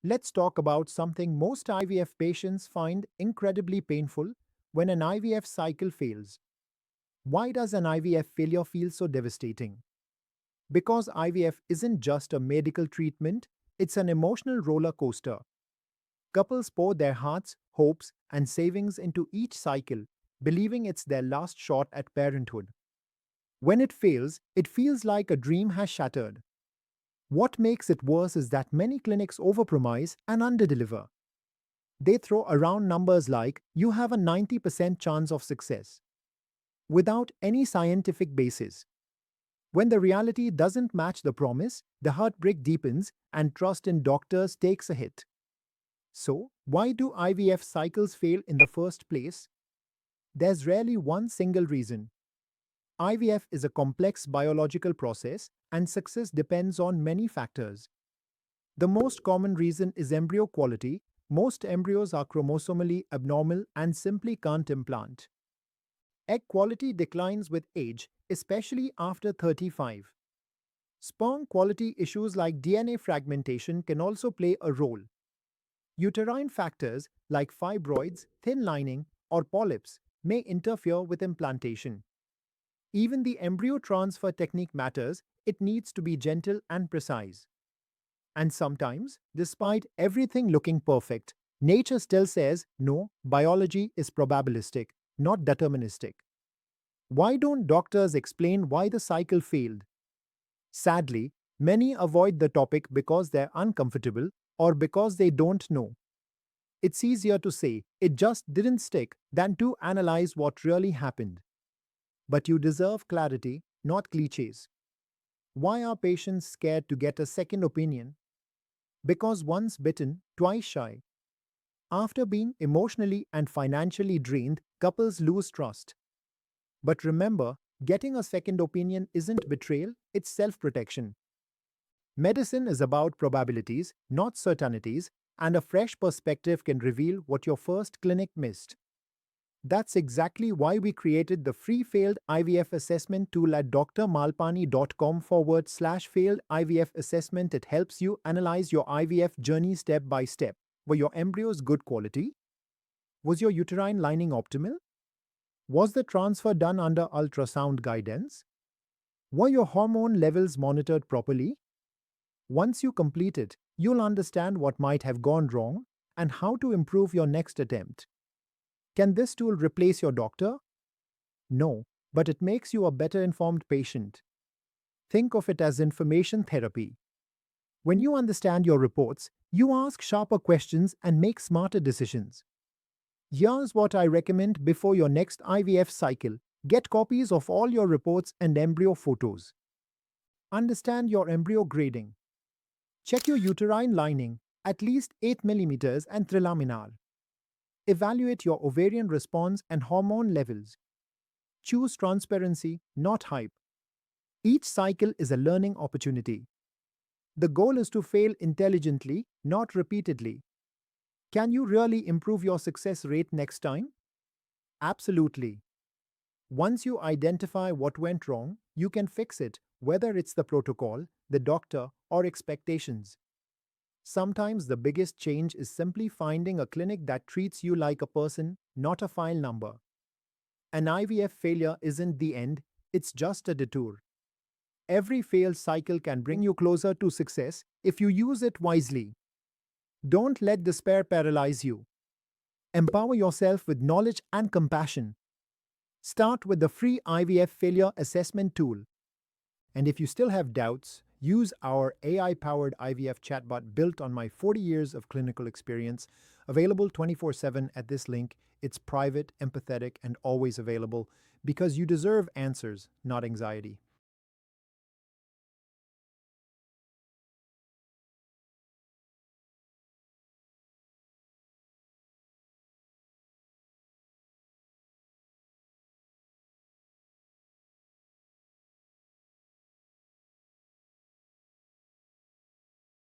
let's talk about something most IVF patients find incredibly painful when an IVF cycle fails. Why does an IVF failure feel so devastating? Because IVF isn't just a medical treatment, it's an emotional roller coaster. Couples pour their hearts, hopes, and savings into each cycle, believing it's their last shot at parenthood. When it fails, it feels like a dream has shattered. What makes it worse is that many clinics overpromise and underdeliver. They throw around numbers like, you have a 90% chance of success, without any scientific basis. When the reality doesn't match the promise, the heartbreak deepens and trust in doctors takes a hit. So, why do IVF cycles fail in the first place? There's rarely one single reason. IVF is a complex biological process, and success depends on many factors. The most common reason is embryo quality. Most embryos are chromosomally abnormal and simply can't implant. Egg quality declines with age, especially after 35. Sperm quality issues like DNA fragmentation can also play a role. Uterine factors like fibroids, thin lining, or polyps may interfere with implantation. Even the embryo transfer technique matters, it needs to be gentle and precise. And sometimes, despite everything looking perfect, nature still says no, biology is probabilistic, not deterministic. Why don't doctors explain why the cycle failed? Sadly, many avoid the topic because they're uncomfortable or because they don't know. It's easier to say, it just didn't stick, than to analyze what really happened. But you deserve clarity, not cliches. Why are patients scared to get a second opinion? Because once bitten, twice shy. After being emotionally and financially drained, couples lose trust. But remember, getting a second opinion isn't betrayal, it's self protection. Medicine is about probabilities, not certainties, and a fresh perspective can reveal what your first clinic missed. That's exactly why we created the free failed IVF assessment tool at drmalpani.com/failed IVF assessment. It helps you analyze your IVF journey step by step. Were your embryos good quality? Was your uterine lining optimal? Was the transfer done under ultrasound guidance? Were your hormone levels monitored properly? Once you complete it, you'll understand what might have gone wrong and how to improve your next attempt. Can this tool replace your doctor? No, but it makes you a better informed patient. Think of it as information therapy. When you understand your reports, you ask sharper questions and make smarter decisions. Here's what I recommend before your next IVF cycle. Get copies of all your reports and embryo photos. Understand your embryo grading. Check your uterine lining, at least 8 millimeters and trilaminar. Evaluate your ovarian response and hormone levels. Choose transparency, not hype. Each cycle is a learning opportunity. The goal is to fail intelligently, not repeatedly. Can you really improve your success rate next time? Absolutely. Once you identify what went wrong, you can fix it, whether it's the protocol, the doctor, or expectations. Sometimes the biggest change is simply finding a clinic that treats you like a person, not a file number. An IVF failure isn't the end, it's just a detour. Every failed cycle can bring you closer to success if you use it wisely. Don't let despair paralyze you. Empower yourself with knowledge and compassion. Start with the free IVF failure assessment tool. And if you still have doubts, use our AI-powered IVF chatbot built on my 40 years of clinical experience, available 24/7 at this link. It's private, empathetic, and always available because you deserve answers, not anxiety.